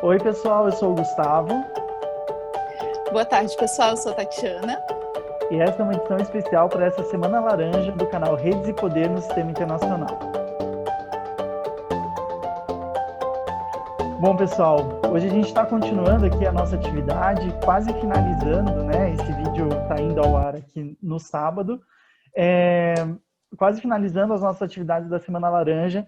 Oi, pessoal, eu sou o Gustavo Boa tarde, pessoal. Eu sou a Tatiana. e esta é uma edição especial para essa Semana Laranja do canal Redes e Poder no Sistema Internacional. Bom, pessoal, hoje a gente está continuando aqui a nossa atividade, quase finalizando, né? Esse vídeo está indo ao ar aqui no sábado, quase finalizando as nossas atividades da Semana Laranja.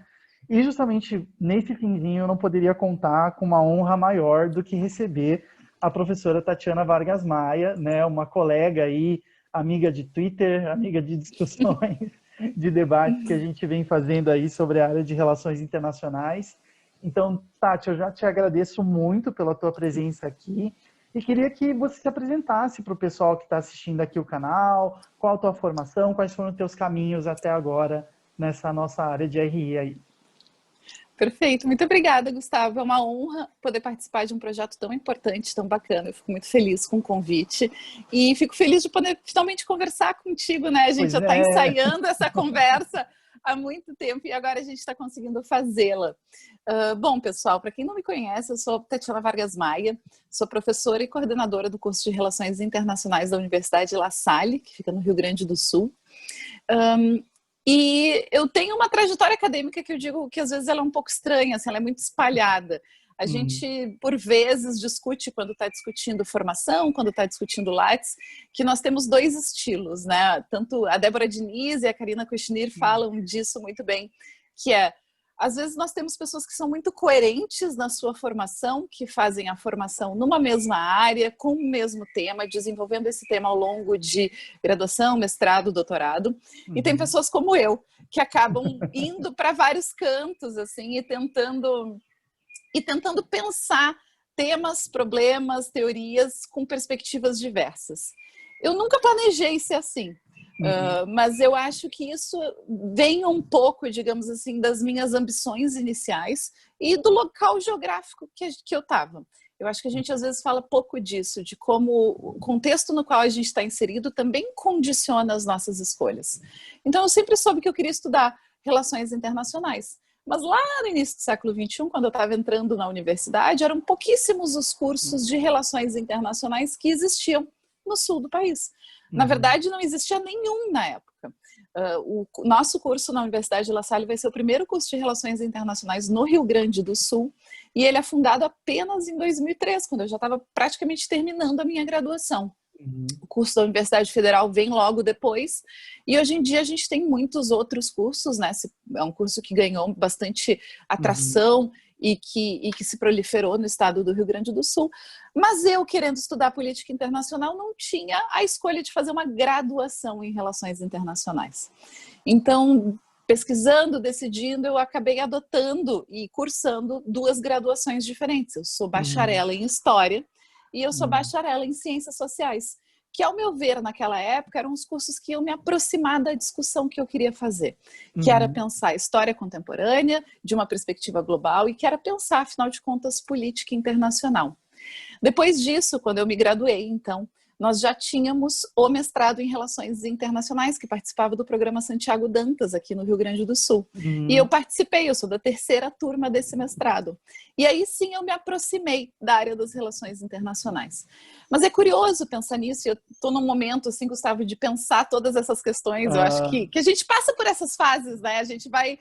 E justamente nesse finzinho eu não poderia contar com uma honra maior do que receber a professora Tatiana Vargas Maia, né, uma colega aí, amiga de Twitter, amiga de discussões, de debates que a gente vem fazendo aí sobre a área de relações internacionais. Então, Tati, eu já te agradeço muito pela tua presença aqui e queria que você se apresentasse para o pessoal que está assistindo aqui o canal, qual a tua formação, quais foram os teus caminhos até agora nessa nossa área de RI aí. Perfeito. Muito obrigada, Gustavo. É uma honra poder participar de um projeto tão importante, tão bacana. Eu fico muito feliz com o convite e fico feliz de poder finalmente conversar contigo, né? A gente Pois já está é. ensaiando essa conversa há muito tempo e agora a gente está conseguindo fazê-la. Bom, pessoal, para quem não me conhece, eu sou Tatiana Vargas Maia, sou professora e coordenadora do curso de Relações Internacionais da Universidade La Salle, que fica no Rio Grande do Sul. E eu tenho uma trajetória acadêmica que eu digo que às vezes ela é um pouco estranha, assim, ela é muito espalhada. A gente, por vezes, discute, quando está discutindo formação, quando está discutindo Lattes, que nós temos dois estilos, né? Tanto a Débora Diniz e a Karina Kushnir falam disso muito bem, que é, às vezes nós temos pessoas que são muito coerentes na sua formação, que fazem a formação numa mesma área, com o mesmo tema, desenvolvendo esse tema ao longo de graduação, mestrado, doutorado. E tem pessoas como eu, que acabam indo para vários cantos, assim, e tentando pensar temas, problemas, teorias com perspectivas diversas. Eu nunca planejei ser assim, mas eu acho que isso vem um pouco, digamos assim, das minhas ambições iniciais e do local geográfico que eu estava. Eu acho que a gente às vezes fala pouco disso, de como o contexto no qual a gente está inserido também condiciona as nossas escolhas. Então eu sempre soube que eu queria estudar relações internacionais. Mas lá no início do século XXI, quando eu estava entrando na universidade, eram pouquíssimos os cursos de relações internacionais que existiam no sul do país. Na verdade, não existia nenhum na época. O nosso curso na Universidade de La Salle vai ser o primeiro curso de Relações Internacionais no Rio Grande do Sul, e ele é fundado apenas em 2003, quando eu já estava praticamente terminando a minha graduação. O curso da Universidade Federal vem logo depois, e hoje em dia a gente tem muitos outros cursos, né? É um curso que ganhou bastante atração e que se proliferou no estado do Rio Grande do Sul. Mas eu, querendo estudar política internacional, não tinha a escolha de fazer uma graduação em relações internacionais. Então, pesquisando, decidindo, eu acabei adotando e cursando duas graduações diferentes. Eu sou bacharela em História e eu sou bacharela em Ciências Sociais, que, ao meu ver, naquela época, eram os cursos que iam me aproximar da discussão que eu queria fazer, que era pensar história contemporânea, de uma perspectiva global, e que era pensar, afinal de contas, política internacional. Depois disso, quando eu me graduei, então, nós já tínhamos o mestrado em Relações Internacionais, que participava do programa Santiago Dantas, aqui no Rio Grande do Sul. E eu participei, eu sou da terceira turma desse mestrado. E aí sim eu me aproximei da área das relações internacionais. Mas é curioso pensar nisso, eu estou num momento, assim, Gustavo, de pensar todas essas questões. Eu acho que a gente passa por essas fases, né? A gente vai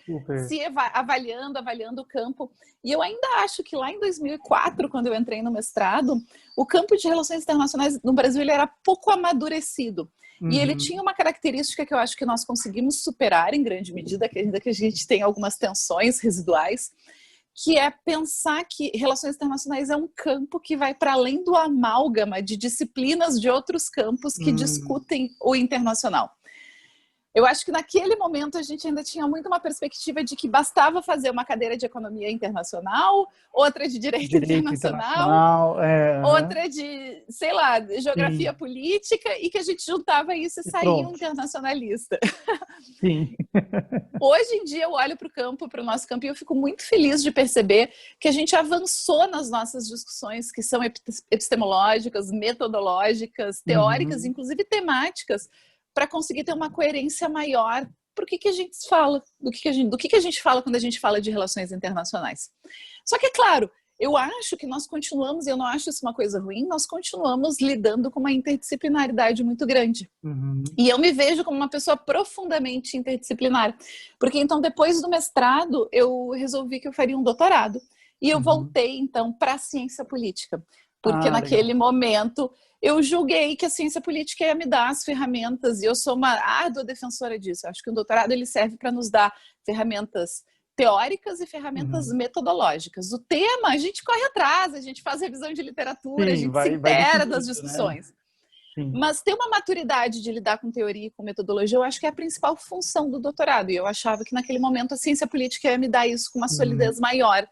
se avaliando o campo. E eu ainda acho que lá em 2004, quando eu entrei no mestrado, o campo de relações internacionais no Brasil ele era pouco amadurecido. E ele tinha uma característica que eu acho que nós conseguimos superar em grande medida, que ainda que a gente tem algumas tensões residuais, que é pensar que relações internacionais é um campo que vai para além do amálgama de disciplinas de outros campos que discutem o internacional. Eu acho que naquele momento a gente ainda tinha muito uma perspectiva de que bastava fazer uma cadeira de economia internacional, outra de direito internacional, outra de, sei lá, geografia política, e que a gente juntava isso e saía um internacionalista. Sim. Hoje em dia eu olho para o campo, para o nosso campo, e eu fico muito feliz de perceber que a gente avançou nas nossas discussões, que são epistemológicas, metodológicas, teóricas, inclusive temáticas, para conseguir ter uma coerência maior para o que a gente fala, do que a gente fala quando a gente fala de relações internacionais. Só que, é claro, eu acho que nós continuamos, e eu não acho isso uma coisa ruim, nós continuamos lidando com uma interdisciplinaridade muito grande. Uhum. E eu me vejo como uma pessoa profundamente interdisciplinar. Porque então, depois do mestrado, eu resolvi que eu faria um doutorado. E eu Uhum. voltei, então, para a ciência política. Porque Ah, legal. naquele momento eu julguei que a ciência política ia me dar as ferramentas, e eu sou uma árdua defensora disso. Eu acho que o doutorado ele serve para nos dar ferramentas teóricas e ferramentas Uhum. metodológicas. O tema, a gente corre atrás, a gente faz revisão de literatura, a Sim, gente se vai inteira das decidindo, né? discussões. Sim. Mas ter uma maturidade de lidar com teoria e com metodologia, eu acho que é a principal função do doutorado. E eu achava que naquele momento a ciência política ia me dar isso com uma Uhum. solidez maior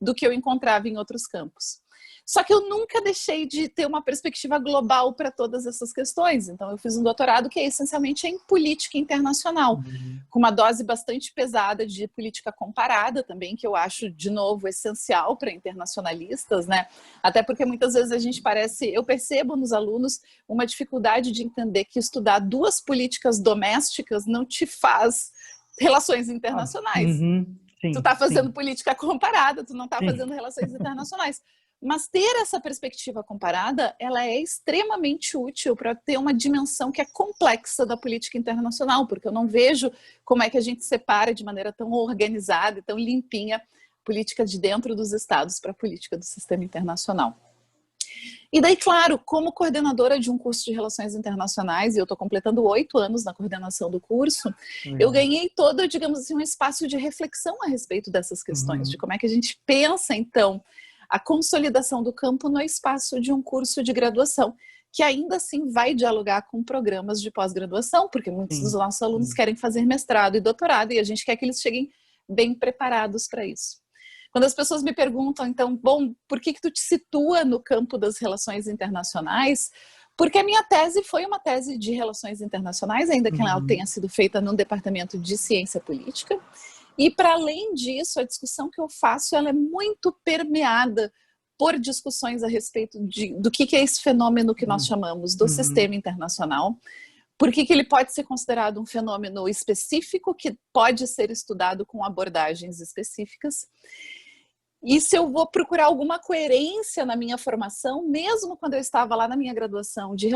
do que eu encontrava em outros campos. Só que eu nunca deixei de ter uma perspectiva global para todas essas questões. Então, eu fiz um doutorado que é essencialmente em política internacional, Uhum. com uma dose bastante pesada de política comparada também, que eu acho, de novo, essencial para internacionalistas, né? Até porque muitas vezes a gente parece, eu percebo nos alunos uma dificuldade de entender que estudar duas políticas domésticas não te faz relações Ah, internacionais. uhum. Tu Sim, está fazendo sim, política comparada, tu não está sim. fazendo relações internacionais. Mas ter essa perspectiva comparada, ela é extremamente útil para ter uma dimensão que é complexa da política internacional, porque eu não vejo como é que a gente separa de maneira tão organizada e tão limpinha a política de dentro dos estados para a política do sistema internacional. E daí, claro, como coordenadora de um curso de Relações Internacionais, e eu estou completando 8 anos na coordenação do curso, eu Legal. ganhei todo, digamos assim, um espaço de reflexão a respeito dessas questões, de Uhum. como é que a gente pensa, então, a consolidação do campo no espaço de um curso de graduação, que ainda assim vai dialogar com programas de pós-graduação, porque muitos dos Sim, nossos alunos sim. querem fazer mestrado e doutorado, e a gente quer que eles cheguem bem preparados para isso. Quando as pessoas me perguntam, então, bom, por que tu te situa no campo das relações internacionais? Porque a minha tese foi uma tese de relações internacionais, ainda que ela Uhum. tenha sido feita num departamento de ciência política. E, para além disso, a discussão que eu faço ela é muito permeada por discussões a respeito do que é esse fenômeno que nós chamamos do Uhum. sistema internacional, por que ele pode ser considerado um fenômeno específico que pode ser estudado com abordagens específicas. E se eu vou procurar alguma coerência na minha formação, mesmo quando eu estava lá na minha graduação de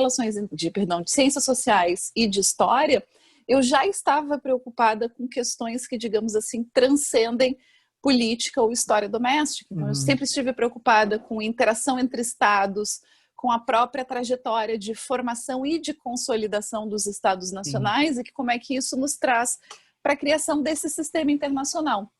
de ciências sociais e de história, eu já estava preocupada com questões que, digamos assim, transcendem política ou história doméstica. Então, eu Uhum. sempre estive preocupada com interação entre estados, com a própria trajetória de formação e de consolidação dos estados Sim. nacionais e que como é que isso nos traz para a criação desse sistema internacional.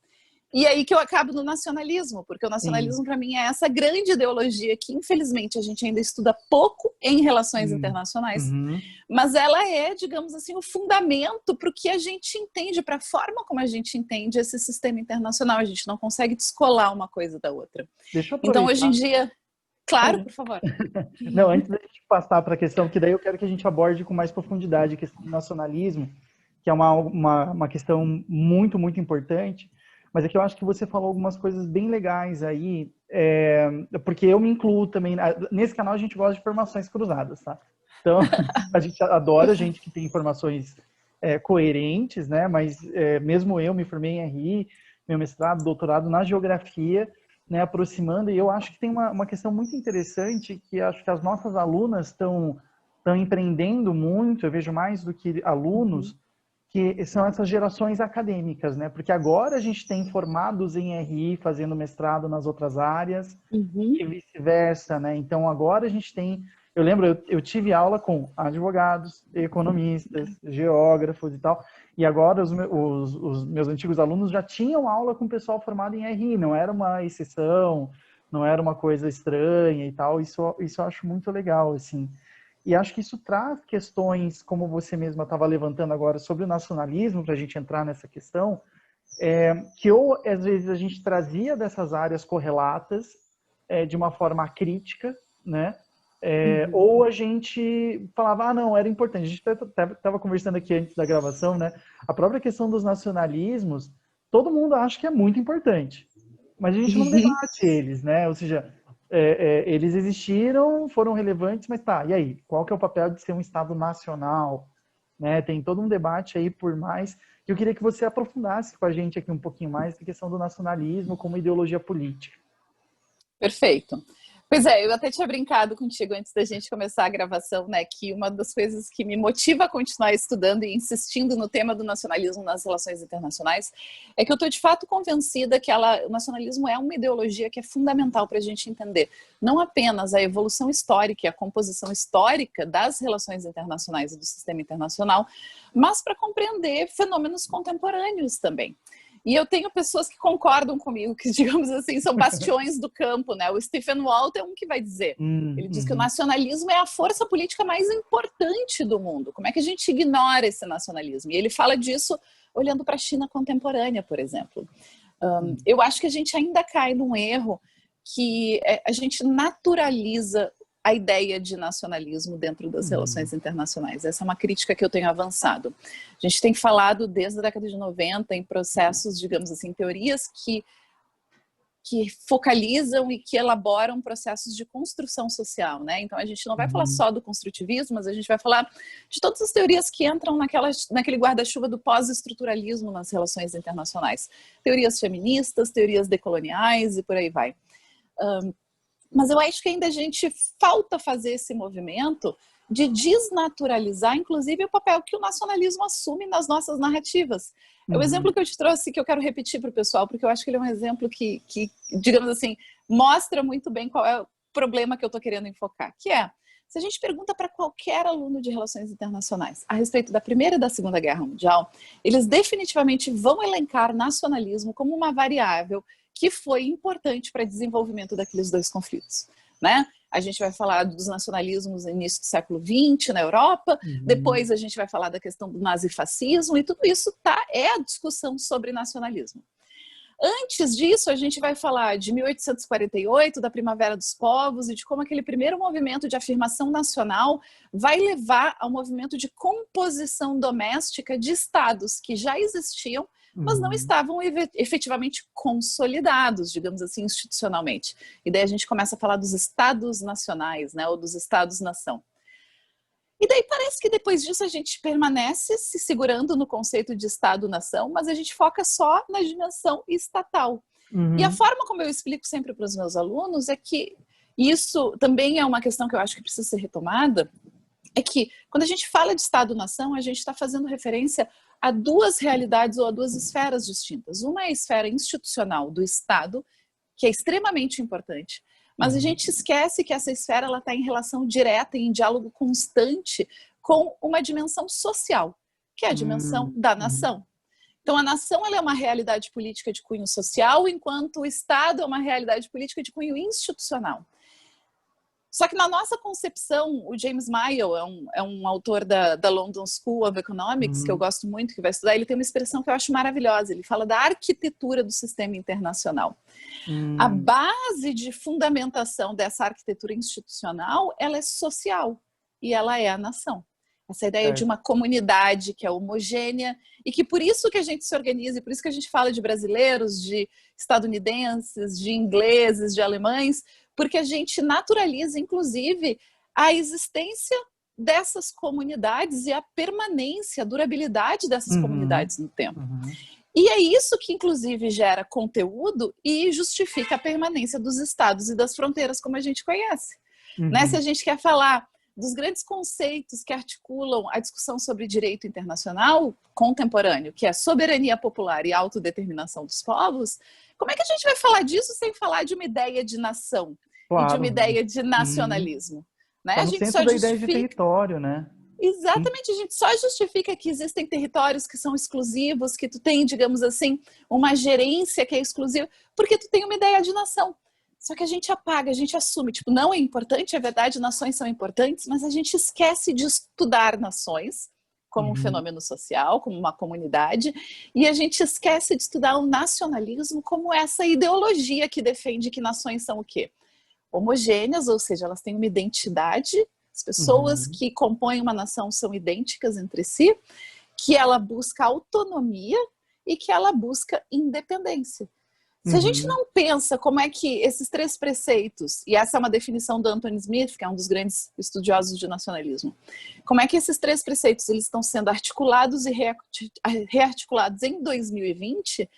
E aí que eu acabo no nacionalismo, porque o Sim. nacionalismo para mim é essa grande ideologia que infelizmente a gente ainda estuda pouco em relações internacionais, Uhum. mas ela é, digamos assim, o fundamento para o que a gente entende, para a forma como a gente entende esse sistema internacional. A gente não consegue descolar uma coisa da outra. Deixa eu Então, hoje em aproveitar. dia, claro, Pode. por favor. Não, antes da gente passar para a questão, que daí eu quero que a gente aborde com mais profundidade a questão do nacionalismo, que é uma questão muito, muito importante, mas é que eu acho que você falou algumas coisas bem legais aí, porque eu me incluo também, nesse canal a gente gosta de formações cruzadas, tá? Então, a gente adora gente que tem informações coerentes, né? Mas mesmo eu me formei em RI, meu mestrado, doutorado na geografia, né, aproximando, e eu acho que tem uma questão muito interessante que acho que as nossas alunas estão empreendendo muito, eu vejo mais do que Uhum. alunos, que são essas gerações acadêmicas, né? Porque agora a gente tem formados em RI fazendo mestrado nas outras áreas Uhum. e vice-versa, né? Então agora a gente tem, eu lembro, eu tive aula com advogados, economistas, geógrafos e tal, e agora os meus antigos alunos já tinham aula com o pessoal formado em RI, não era uma exceção, não era uma coisa estranha e tal, isso eu acho muito legal, assim. E acho que isso traz questões, como você mesma estava levantando agora, sobre o nacionalismo, para a gente entrar nessa questão, que ou às vezes a gente trazia dessas áreas correlatas de uma forma crítica, né? Uhum. Ou a gente falava, ah, não, era importante. A gente estava conversando aqui antes da gravação, né? A própria questão dos nacionalismos, todo mundo acha que é muito importante, mas a gente não Uhum. debate eles, né? Ou seja, eles existiram, foram relevantes, mas tá, e aí? Qual que é o papel de ser um Estado nacional? Né? Tem todo um debate aí por mais. Eu queria que você aprofundasse com a gente aqui um pouquinho mais a questão do nacionalismo como ideologia política. Perfeito. Pois é, eu até tinha brincado contigo antes da gente começar a gravação, né, que uma das coisas que me motiva a continuar estudando e insistindo no tema do nacionalismo nas relações internacionais é que eu estou de fato convencida que o nacionalismo é uma ideologia que é fundamental para a gente entender não apenas a evolução histórica e a composição histórica das relações internacionais e do sistema internacional, mas para compreender fenômenos contemporâneos também. E eu tenho pessoas que concordam comigo, que, digamos assim, são bastiões do campo, né? O Stephen Walt é um que vai dizer. Ele diz que o nacionalismo é a força política mais importante do mundo. Como é que a gente ignora esse nacionalismo? E ele fala disso olhando para a China contemporânea, por exemplo. Eu acho que a gente ainda cai num erro que a gente naturaliza a ideia de nacionalismo dentro das relações internacionais. Essa é uma crítica que eu tenho avançado. A gente tem falado desde a década de 90 em processos, digamos assim, teorias que focalizam e que elaboram processos de construção social, né? Então a gente não vai falar só do construtivismo, mas a gente vai falar de todas as teorias que entram naquele guarda-chuva do pós-estruturalismo nas relações internacionais. Teorias feministas, teorias decoloniais e por aí vai. Mas eu acho que ainda a gente falta fazer esse movimento de desnaturalizar, inclusive, o papel que o nacionalismo assume nas nossas narrativas. É o exemplo que eu te trouxe, que eu quero repetir para o pessoal, porque eu acho que ele é um exemplo que, digamos assim, mostra muito bem qual é o problema que eu estou querendo enfocar, que é, se a gente pergunta para qualquer aluno de relações internacionais a respeito da Primeira e da Segunda Guerra Mundial, eles definitivamente vão elencar nacionalismo como uma variável que foi importante para o desenvolvimento daqueles dois conflitos, né? A gente vai falar dos nacionalismos no início do século XX na Europa, depois a gente vai falar da questão do nazifascismo, e tudo isso é a discussão sobre nacionalismo. Antes disso, a gente vai falar de 1848, da Primavera dos Povos, e de como aquele primeiro movimento de afirmação nacional vai levar ao movimento de composição doméstica de estados que já existiam, mas não estavam efetivamente consolidados, digamos assim, institucionalmente. E daí a gente começa a falar dos estados nacionais, né, ou dos estados-nação. E daí parece que depois disso a gente permanece se segurando no conceito de estado-nação, mas a gente foca só na dimensão estatal. E a forma como eu explico sempre para os meus alunos é que isso também é uma questão que eu acho que precisa ser retomada, é que quando a gente fala de estado-nação, a gente está fazendo referência a duas realidades ou a duas esferas distintas. Uma é a esfera institucional do Estado, que é extremamente importante, mas a gente esquece que essa esfera está em relação direta e em diálogo constante com uma dimensão social, que é a dimensão da nação. Então, a nação ela é uma realidade política de cunho social, enquanto o Estado é uma realidade política de cunho institucional. Só que na nossa concepção, o James Mayall é um autor da London School of Economics, que eu gosto muito, que vai estudar, ele tem uma expressão que eu acho maravilhosa, ele fala da arquitetura do sistema internacional. A base de fundamentação dessa arquitetura institucional, ela é social, e ela é a nação. Essa ideia de uma comunidade que é homogênea, e que por isso que a gente se organiza, e por isso que a gente fala de brasileiros, de estadunidenses, de ingleses, de alemães, porque a gente naturaliza, inclusive, a existência dessas comunidades e a permanência, a durabilidade dessas comunidades no tempo. E é isso que, inclusive, gera conteúdo e justifica a permanência dos estados e das fronteiras como a gente conhece. Né? Se a gente quer falar dos grandes conceitos que articulam a discussão sobre direito internacional contemporâneo, que é soberania popular e autodeterminação dos povos, como é que a gente vai falar disso sem falar de uma ideia de nação e de uma ideia de nacionalismo? Né? Tá no centro da ideia de território, né? Exatamente, a gente só justifica que existem territórios que são exclusivos, que tu tem, digamos assim, uma gerência que é exclusiva, porque tu tem uma ideia de nação. Só que a gente apaga, a gente assume, tipo, não é importante, é verdade, nações são importantes, mas a gente esquece de estudar nações como um fenômeno social, como uma comunidade, e a gente esquece de estudar o nacionalismo como essa ideologia que defende que nações são o quê? Homogêneas, ou seja, elas têm uma identidade, as pessoas que compõem uma nação são idênticas entre si, que ela busca autonomia e que ela busca independência. Se a gente não pensa como é que esses três preceitos, e essa é uma definição do Anthony Smith, que é um dos grandes estudiosos de nacionalismo, como é que esses três preceitos eles estão sendo articulados e rearticulados em 2020,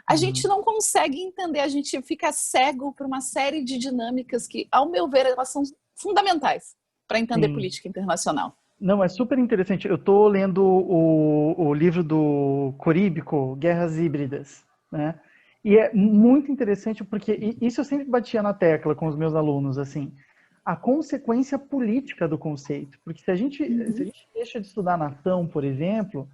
a gente não consegue entender, a gente fica cego por uma série de dinâmicas que, ao meu ver, elas são fundamentais para entender Sim. política internacional. Não, é super interessante. Eu estou lendo o livro do Coríbico, Guerras Híbridas, né? E é muito interessante porque isso eu sempre batia na tecla com os meus alunos, assim, a consequência política do conceito. Porque se a gente deixa de estudar nação, por exemplo,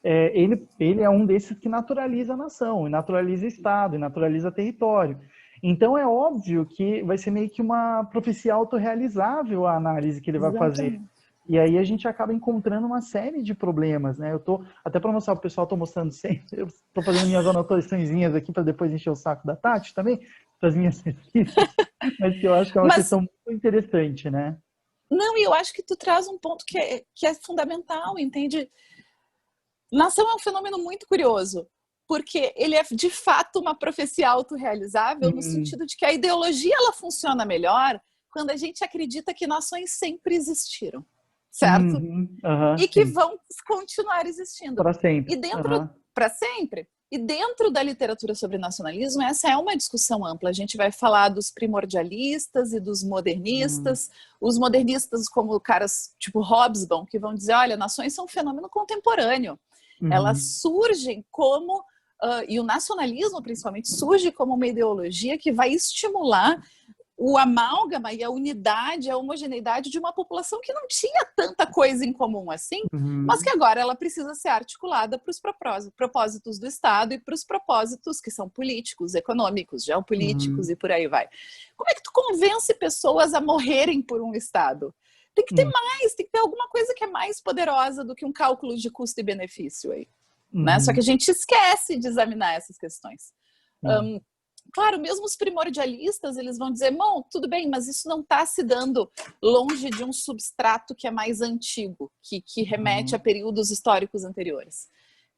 ele é um desses que naturaliza a nação, e naturaliza Estado, e naturaliza território. Então é óbvio que vai ser meio que uma profecia autorrealizável a análise que ele vai fazer. Exatamente. E aí a gente acaba encontrando uma série de problemas, né? Eu tô, até para mostrar para o pessoal, estou mostrando sempre, eu estou fazendo minhas anotaçõezinhas aqui para depois encher o saco da Tati também, para as minhas pesquisas, mas que eu acho que é uma Mas, questão muito interessante, né? não, e eu acho que tu traz um ponto que é fundamental, entende? Nação é um fenômeno muito curioso, porque ele é de fato uma profecia autorrealizável no Hum, sentido de que a ideologia ela funciona melhor quando a gente acredita que nações sempre existiram, certo? E que sim, vão continuar existindo. para sempre. E dentro, para sempre, e dentro da literatura sobre nacionalismo, essa é uma discussão ampla. A gente vai falar dos primordialistas e dos modernistas. Os modernistas, como caras tipo Hobsbawm, que vão dizer, olha, nações são um fenômeno contemporâneo. Elas surgem como, e o nacionalismo principalmente, surge como uma ideologia que vai estimular o amálgama e a unidade, a homogeneidade de uma população que não tinha tanta coisa em comum assim, mas que agora ela precisa ser articulada para os propósitos do Estado e para os propósitos que são políticos, econômicos, geopolíticos e por aí vai. Como é que tu convence pessoas a morrerem por um Estado? Tem que ter mais, tem que ter alguma coisa que é mais poderosa do que um cálculo de custo e benefício aí. Né? Só que a gente esquece de examinar essas questões. Claro, mesmo os primordialistas, eles vão dizer, bom, tudo bem, mas isso não está se dando longe de um substrato que é mais antigo, que remete a períodos históricos anteriores.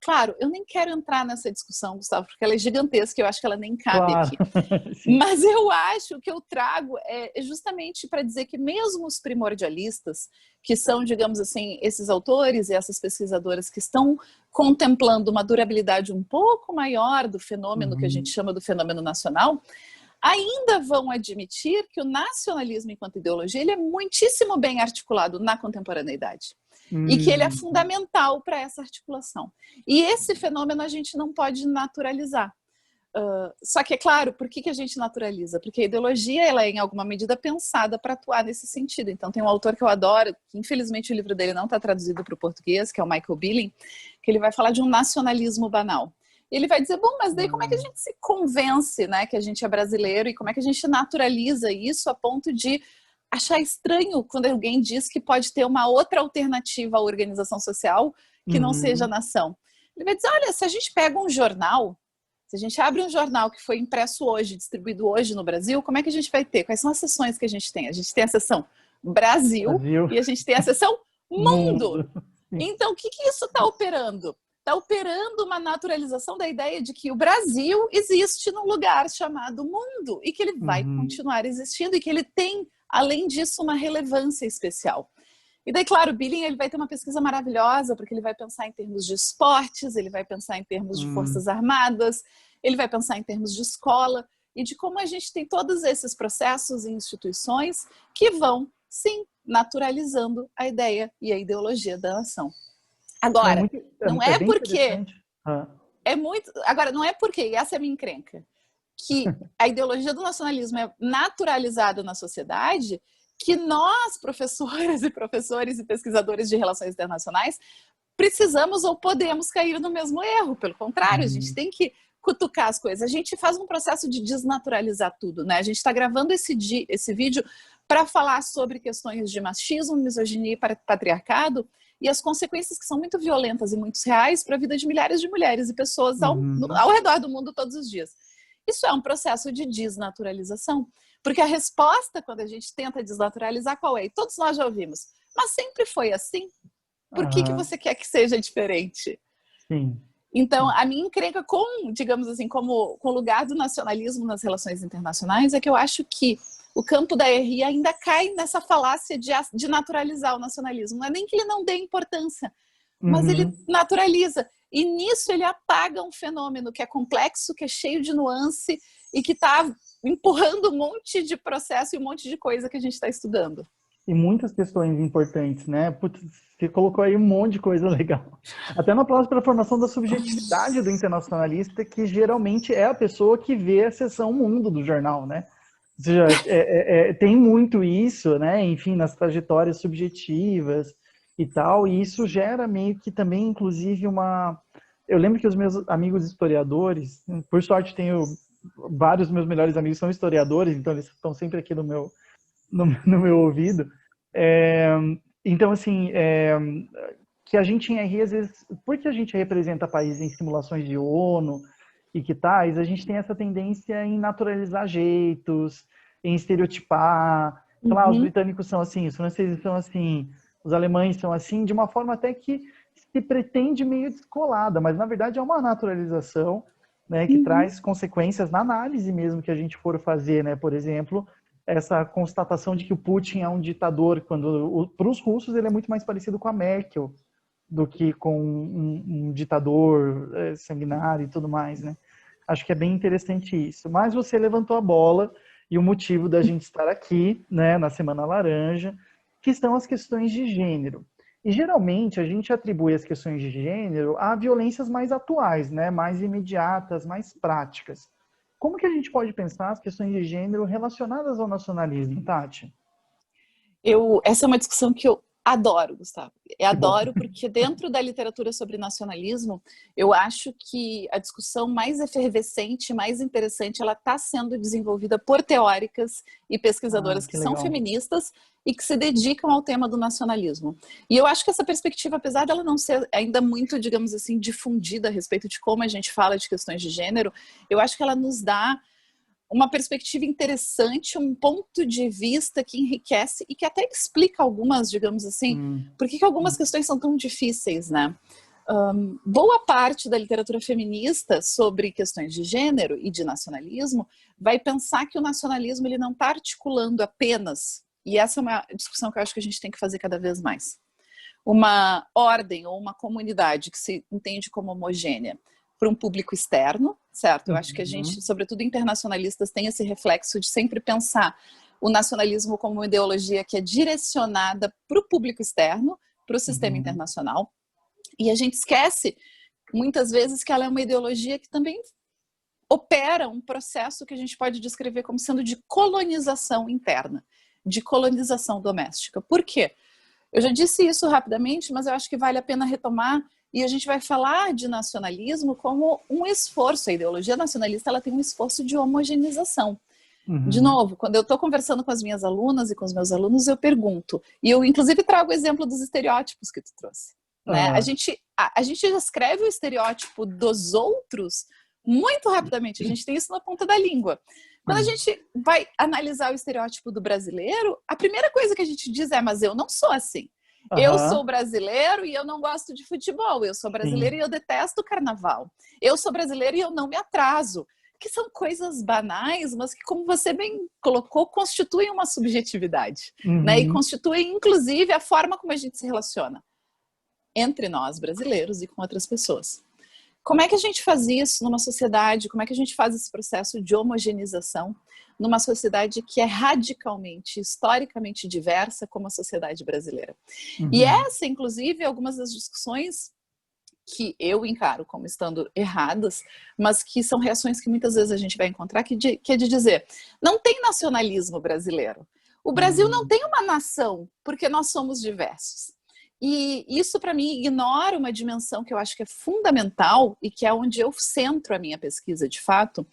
Claro, eu nem quero entrar nessa discussão, Gustavo, porque ela é gigantesca e eu acho que ela nem cabe Claro, aqui. sim. Mas eu acho que eu trago é justamente para dizer que mesmo os primordialistas, que são, digamos assim, esses autores e essas pesquisadoras que estão contemplando uma durabilidade um pouco maior do fenômeno que a gente chama do fenômeno nacional, ainda vão admitir que o nacionalismo enquanto ideologia ele é muitíssimo bem articulado na contemporaneidade. E que ele é fundamental para essa articulação. E esse fenômeno a gente não pode naturalizar. Só que, é claro, por que a gente naturaliza? Porque a ideologia ela é, em alguma medida, pensada para atuar nesse sentido. Então, tem um autor que eu adoro, que infelizmente o livro dele não está traduzido para o português, que é o Michael Billing, que ele vai falar de um nacionalismo banal. E ele vai dizer, bom, mas daí como é que a gente se convence, né, que a gente é brasileiro e como é que a gente naturaliza isso a ponto de achar estranho quando alguém diz que pode ter uma outra alternativa à organização social que não seja a nação. Ele vai dizer, olha, se a gente pega um jornal, se a gente abre um jornal que foi impresso hoje, distribuído hoje no Brasil, como é que a gente vai ter? Quais são as seções que a gente tem? A gente tem a seção Brasil e a gente tem a seção Mundo. Então, o que isso está operando? Está operando uma naturalização da ideia de que o Brasil existe num lugar chamado Mundo e que ele vai continuar existindo e que ele tem, além disso, uma relevância especial. E daí, claro, o Billing ele vai ter uma pesquisa maravilhosa, porque ele vai pensar em termos de esportes, ele vai pensar em termos de forças armadas, ele vai pensar em termos de escola, e de como a gente tem todos esses processos e instituições que vão, sim, naturalizando a ideia e a ideologia da nação. Agora, não é bem porque... interessante. Agora, não é porque, e essa é a minha encrenca, que a ideologia do nacionalismo é naturalizada na sociedade, que nós, professoras e professores e pesquisadores de relações internacionais, precisamos ou podemos cair no mesmo erro. Pelo contrário, a gente tem que cutucar as coisas. A gente faz um processo de desnaturalizar tudo, né? A gente está gravando esse vídeo para falar sobre questões de machismo, misoginia e patriarcado e as consequências que são muito violentas e muito reais para a vida de milhares de mulheres e pessoas ao redor do mundo todos os dias. Isso é um processo de desnaturalização. Porque a resposta, quando a gente tenta desnaturalizar, qual é? E todos nós já ouvimos. Mas sempre foi assim? Por que você quer que seja diferente? Sim. Então, a minha encrenca com, digamos assim, com o lugar do nacionalismo nas relações internacionais é que eu acho que o campo da RI ainda cai nessa falácia de naturalizar o nacionalismo. Não é nem que ele não dê importância, mas ele naturaliza. e nisso ele apaga um fenômeno que é complexo, que é cheio de nuance e que está empurrando um monte de processo e um monte de coisa que a gente está estudando. E muitas questões importantes, né? Putz, você colocou aí um monte de coisa legal. Até na própria formação da subjetividade do internacionalista, que geralmente é a pessoa que vê a seção mundo do jornal, né? Ou seja, tem muito isso, né? Enfim, nas trajetórias subjetivas e tal, e isso gera meio que também, inclusive, uma... Eu lembro que os meus amigos historiadores, por sorte tenho vários meus melhores amigos são historiadores, então eles estão sempre aqui no meu ouvido. Então, assim, que a gente em RI, às vezes, porque a gente representa países em simulações de ONU e que tais, a gente tem essa tendência em naturalizar jeitos, em estereotipar. Sei lá, os britânicos são assim, os franceses são assim, os alemães são assim, de uma forma até que se pretende meio descolada, mas na verdade é uma naturalização, né, que traz consequências na análise mesmo que a gente for fazer, né, por exemplo, essa constatação de que o Putin é um ditador, quando para os russos ele é muito mais parecido com a Merkel do que com um ditador sanguinário e tudo mais, né? Acho que é bem interessante isso. Mas você levantou a bola e o motivo da gente estar aqui, né, na Semana Laranja, que são as questões de gênero. E geralmente a gente atribui as questões de gênero a violências mais atuais, né, mais imediatas, mais práticas. Como que a gente pode pensar as questões de gênero relacionadas ao nacionalismo, Tati? Essa é uma discussão que eu adoro, Gustavo. Eu Que bom. adoro porque dentro da literatura sobre nacionalismo, eu acho que a discussão mais efervescente, mais interessante, ela está sendo desenvolvida por teóricas e pesquisadoras que são feministas e que se dedicam ao tema do nacionalismo. E eu acho que essa perspectiva, apesar dela não ser ainda muito, digamos assim, difundida a respeito de como a gente fala de questões de gênero, eu acho que ela nos dá uma perspectiva interessante, um ponto de vista que enriquece e que até explica algumas, digamos assim, por que algumas questões são tão difíceis, né? Boa parte da literatura feminista sobre questões de gênero e de nacionalismo vai pensar que o nacionalismo ele não está articulando apenas, e essa é uma discussão que eu acho que a gente tem que fazer cada vez mais, uma ordem ou uma comunidade que se entende como homogênea para um público externo, certo? Eu acho que a gente, sobretudo internacionalistas, tem esse reflexo de sempre pensar o nacionalismo como uma ideologia que é direcionada para o público externo, para o sistema internacional, e a gente esquece, muitas vezes, que ela é uma ideologia que também opera um processo que a gente pode descrever como sendo de colonização interna, de colonização doméstica. Por quê? Eu já disse isso rapidamente, mas eu acho que vale a pena retomar. E a gente vai falar de nacionalismo como um esforço. A ideologia nacionalista ela tem um esforço de homogeneização. De novo, quando eu estou conversando com as minhas alunas e com os meus alunos, eu pergunto. E eu, inclusive, trago o exemplo dos estereótipos que tu trouxe. Né? A gente descreve o estereótipo dos outros muito rapidamente. A gente tem isso na ponta da língua. Quando a gente vai analisar o estereótipo do brasileiro, a primeira coisa que a gente diz é, mas eu não sou assim. Eu sou brasileiro e eu não gosto de futebol. Eu sou brasileiro e eu detesto carnaval. Eu sou brasileiro e eu não me atraso. Que são coisas banais, mas que, como você bem colocou, constituem uma subjetividade. Né? E constituem, inclusive, a forma como a gente se relaciona entre nós, brasileiros, e com outras pessoas. Como é que a gente faz isso numa sociedade? Como é que a gente faz esse processo de homogeneização numa sociedade que é radicalmente, historicamente diversa como a sociedade brasileira? E essa, inclusive, é algumas das discussões que eu encaro como estando erradas, mas que são reações que muitas vezes a gente vai encontrar, que é de dizer, não tem nacionalismo brasileiro. O Brasil não tem uma nação, porque nós somos diversos. E isso, para mim, ignora uma dimensão que eu acho que é fundamental e que é onde eu centro a minha pesquisa, de fato,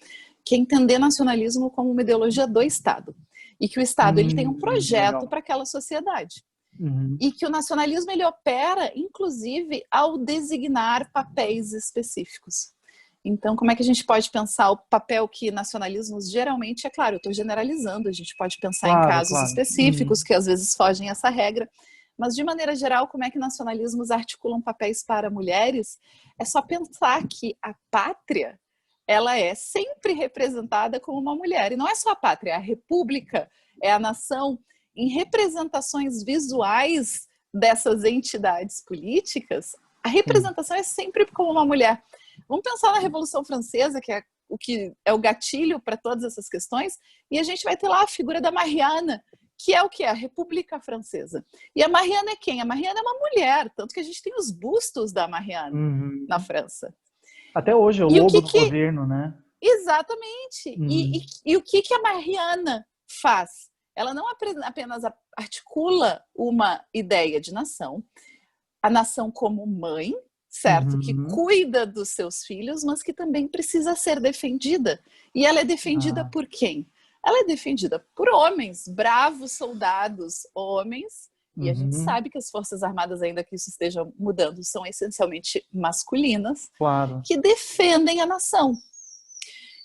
que é entender nacionalismo como uma ideologia do Estado. E que o Estado ele tem um projeto para aquela sociedade. E que o nacionalismo ele opera, inclusive, ao designar papéis específicos. Então, como é que a gente pode pensar o papel que nacionalismos geralmente, é claro, eu estou generalizando, a gente pode pensar em casos específicos que às vezes fogem essa regra, mas de maneira geral, como é que nacionalismos articulam papéis para mulheres? É só pensar que a pátria, ela é sempre representada como uma mulher, e não é só a pátria, é a república, é a nação. Em representações visuais dessas entidades políticas, A representação é sempre como uma mulher. Vamos pensar na Revolução Francesa, que é o que é o gatilho para todas essas questões, e a gente vai ter lá a figura da Mariana, que é o que é a República Francesa. E a Mariana é quem? A Mariana é uma mulher, tanto que a gente tem os bustos da Mariana na França. Até hoje é o logo do governo, né? Exatamente. E o que a Mariana faz? Ela não apenas articula uma ideia de nação, a nação como mãe, certo? Que cuida dos seus filhos, mas que também precisa ser defendida. E ela é defendida por quem? Ela é defendida por homens, bravos soldados, homens, e a gente sabe que as Forças Armadas, ainda que isso esteja mudando, são essencialmente masculinas, que defendem a nação.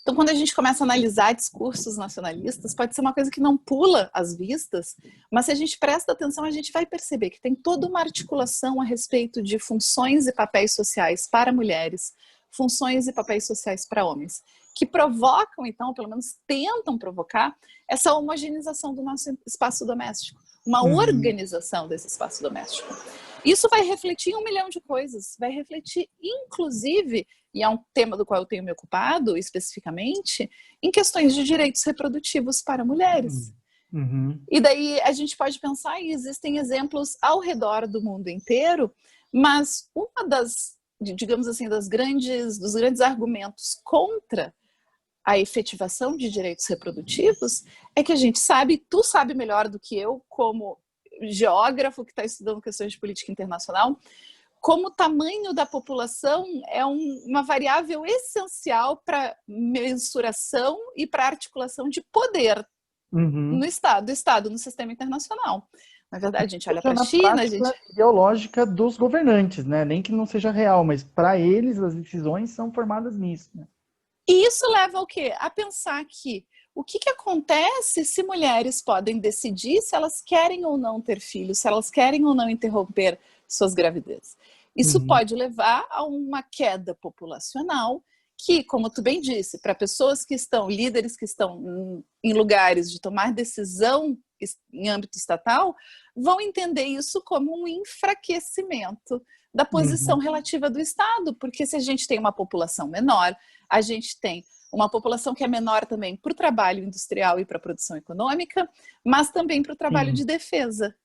Então, quando a gente começa a analisar discursos nacionalistas, pode ser uma coisa que não pula às vistas, mas se a gente presta atenção, a gente vai perceber que tem toda uma articulação a respeito de funções e papéis sociais para mulheres, funções e papéis sociais para homens, que provocam, então, pelo menos tentam provocar, essa homogeneização do nosso espaço doméstico, uma organização desse espaço doméstico. Isso vai refletir em 1 milhão de coisas, vai refletir, inclusive, e é um tema do qual eu tenho me ocupado especificamente, em questões de direitos reprodutivos para mulheres. E daí a gente pode pensar, e existem exemplos ao redor do mundo inteiro, mas uma das, digamos assim, dos grandes argumentos contra a efetivação de direitos reprodutivos é que a gente sabe, tu sabe melhor do que eu, como geógrafo que está estudando questões de política internacional, como o tamanho da população é uma variável essencial para mensuração e para articulação de poder no Estado, no sistema internacional. Na verdade, a gente olha para a China... ideológica dos governantes, né? Nem que não seja real, mas para eles as decisões são formadas nisso, né? E isso leva ao quê? A pensar que o que acontece se mulheres podem decidir se elas querem ou não ter filhos, se elas querem ou não interromper suas gravidezes. Isso pode levar a uma queda populacional que, como tu bem disse, para pessoas que estão, líderes que estão em lugares de tomar decisão em âmbito estatal, vão entender isso como um enfraquecimento da posição relativa do Estado, porque se a gente tem uma população menor, a gente tem uma população que é menor também para o trabalho industrial e para a produção econômica, mas também para o trabalho de defesa.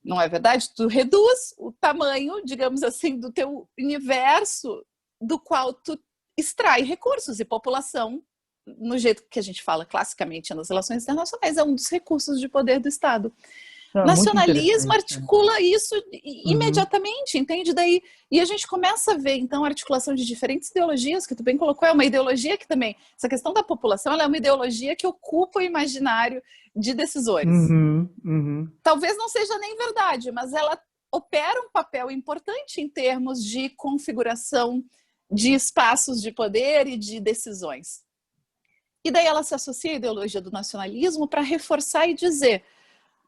Não é verdade? Tu reduz o tamanho, digamos assim, do teu universo do qual tu extrai recursos, e população, no jeito que a gente fala classicamente nas relações internacionais, é um dos recursos de poder do Estado. Nacionalismo articula isso imediatamente, entende? Daí, e a gente começa a ver, então, a articulação de diferentes ideologias, que tu bem colocou, é uma ideologia que também, essa questão da população, ela é uma ideologia que ocupa o imaginário de decisores. Talvez não seja nem verdade, mas ela opera um papel importante em termos de configuração de espaços de poder e de decisões. E daí ela se associa à ideologia do nacionalismo para reforçar e dizer: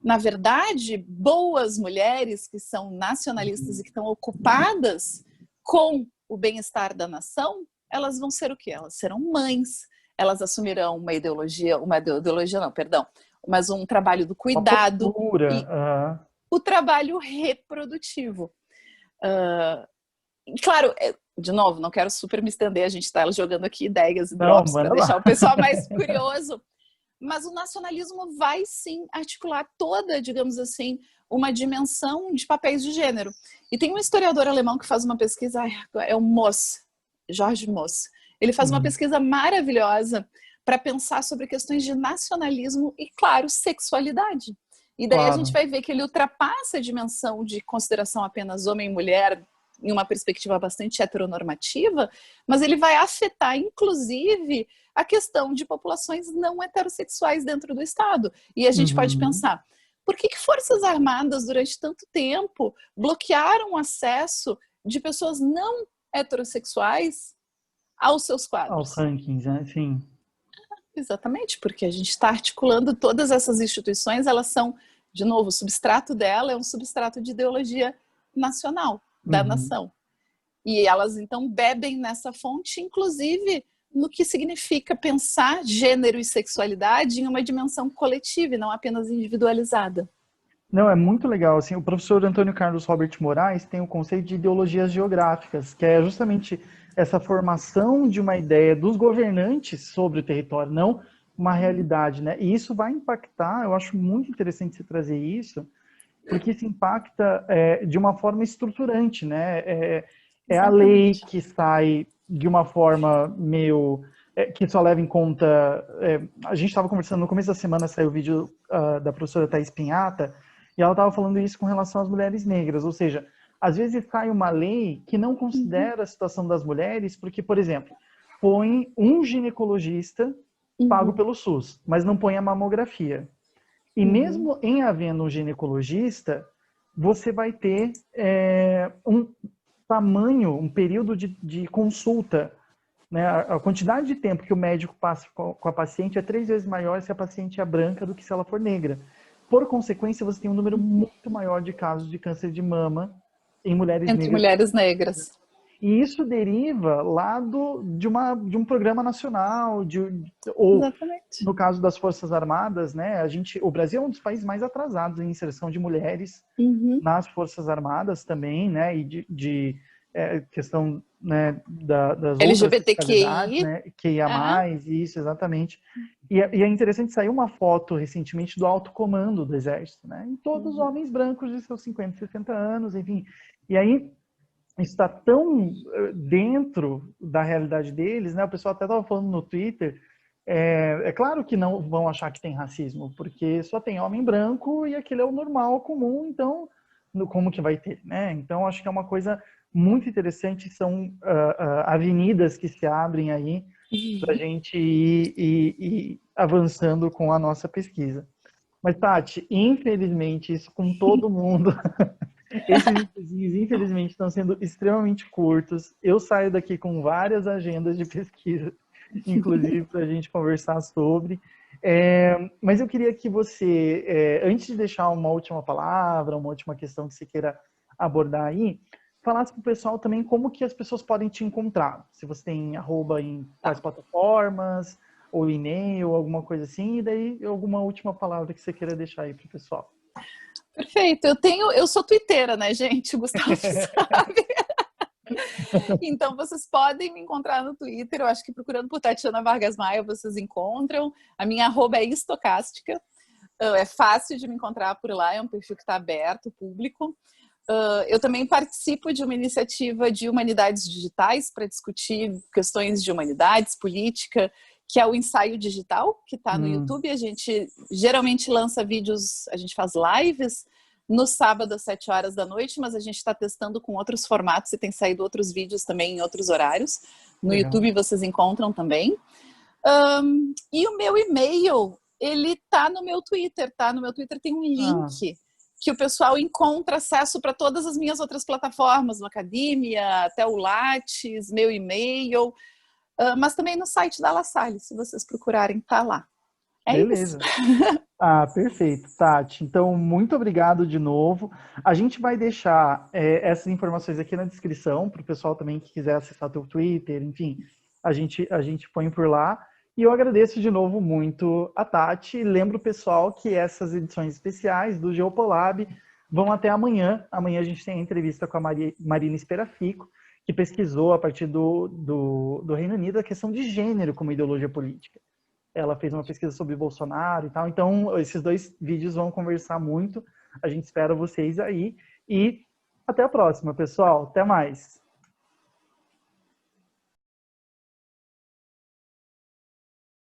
na verdade, boas mulheres que são nacionalistas e que estão ocupadas com o bem-estar da nação, elas vão ser o quê? Elas serão mães, elas assumirão mas um trabalho do cuidado e o trabalho reprodutivo. Claro, de novo, não quero super me estender, a gente está jogando aqui ideias e drops para deixar o pessoal mais curioso. Mas o nacionalismo vai sim articular toda, digamos assim, uma dimensão de papéis de gênero. E tem um historiador alemão que faz uma pesquisa, é o Moss, George Moss. Ele faz uma pesquisa maravilhosa para pensar sobre questões de nacionalismo e, claro, sexualidade. E daí a gente vai ver que ele ultrapassa a dimensão de consideração apenas homem e mulher em uma perspectiva bastante heteronormativa, mas ele vai afetar, inclusive, a questão de populações não heterossexuais dentro do Estado. E a gente pode pensar, por que Forças Armadas, durante tanto tempo, bloquearam o acesso de pessoas não heterossexuais aos seus quadros? Aos rankings, né? Sim. Exatamente, porque a gente está articulando todas essas instituições, elas são, de novo, o substrato dela é um substrato de ideologia nacional, da nação. E elas, então, bebem nessa fonte, inclusive no que significa pensar gênero e sexualidade em uma dimensão coletiva e não apenas individualizada. Não, é muito legal. Assim, o professor Antônio Carlos Robert Moraes tem o conceito de ideologias geográficas, que é justamente essa formação de uma ideia dos governantes sobre o território, não uma realidade, né? E isso vai impactar, eu acho muito interessante você trazer isso, porque isso impacta de uma forma estruturante, né? É a lei Exatamente. que sai de uma forma meio que só leva em conta. A gente estava conversando no começo da semana, saiu o vídeo da professora Thais Pinhata, e ela estava falando isso com relação às mulheres negras, ou seja, às vezes sai uma lei que não Uhum, considera a situação das mulheres, porque, por exemplo, põe um ginecologista pago uhum, pelo SUS, mas não põe a mamografia. E uhum, mesmo em havendo um ginecologista, você vai ter um tamanho, um período de consulta, né? A quantidade de tempo que o médico passa com a paciente é 3 vezes maior se a paciente é branca do que se ela for negra. Por consequência, você tem um número uhum. muito maior de casos de câncer de mama em mulheres Entre negras. mulheres negras. E isso deriva lá de um programa nacional, ou Exatamente. no caso das Forças Armadas, né? O Brasil é um dos países mais atrasados em inserção de mulheres Uhum, nas Forças Armadas também, né? E questão, né, das outras especialidades, LGBTQI. né? QIA+, Ah, isso, exatamente. E é interessante, saiu uma foto recentemente do alto comando do Exército, né? E todos uhum. homens brancos de seus 50, 60 anos, enfim. E aí está tão dentro da realidade deles, né? O pessoal até estava falando no Twitter. É claro que não vão achar que tem racismo, porque só tem homem branco e aquele é o normal, comum, então como que vai ter, né? Então acho que é uma coisa muito interessante, são avenidas que se abrem aí para a gente ir avançando com a nossa pesquisa. Mas, Tati, infelizmente, isso com todo mundo esses videozinhos, infelizmente, estão sendo extremamente curtos. Eu saio daqui com várias agendas de pesquisa, inclusive, para a gente conversar sobre. Mas eu queria que você, antes de deixar uma última palavra, uma última questão que você queira abordar aí, falasse para o pessoal também como que as pessoas podem te encontrar. Se você tem arroba em quais Tá. plataformas, ou e-mail, alguma coisa assim, e daí alguma última palavra que você queira deixar aí para o pessoal. Perfeito. Eu sou twitteira, né, gente? O Gustavo sabe. Então vocês podem me encontrar no Twitter. Eu acho que procurando por Tatiana Vargas Maia vocês encontram. A minha arroba é estocástica. É fácil de me encontrar por lá. É um perfil que está aberto, público. Eu também participo de uma iniciativa de humanidades digitais para discutir questões de humanidades, política, que é o Ensaio Digital, que está no Hum, YouTube. A gente geralmente lança vídeos, a gente faz lives no sábado às 7 horas da noite, mas a gente está testando com outros formatos e tem saído outros vídeos também em outros horários. No legal. YouTube vocês encontram também. E o meu e-mail, ele tá no meu Twitter, tá? No meu Twitter tem um Ah, link que o pessoal encontra acesso para todas as minhas outras plataformas, no Academia, até o Lattes, meu e-mail, mas também no site da La Salle, se vocês procurarem, tá lá. É isso. beleza. Ah, perfeito, Tati. Então, muito obrigado de novo. A gente vai deixar essas informações aqui na descrição para o pessoal também que quiser acessar teu Twitter, enfim, a gente põe por lá. E eu agradeço de novo muito a Tati. Lembro o pessoal que essas edições especiais do Geopolab vão até amanhã. Amanhã a gente tem a entrevista com a Marina Esperafico, que pesquisou a partir do Reino Unido a questão de gênero como ideologia política. Ela fez uma pesquisa sobre Bolsonaro e tal. Então, esses dois vídeos vão conversar muito. A gente espera vocês aí. E até a próxima, pessoal. Até mais.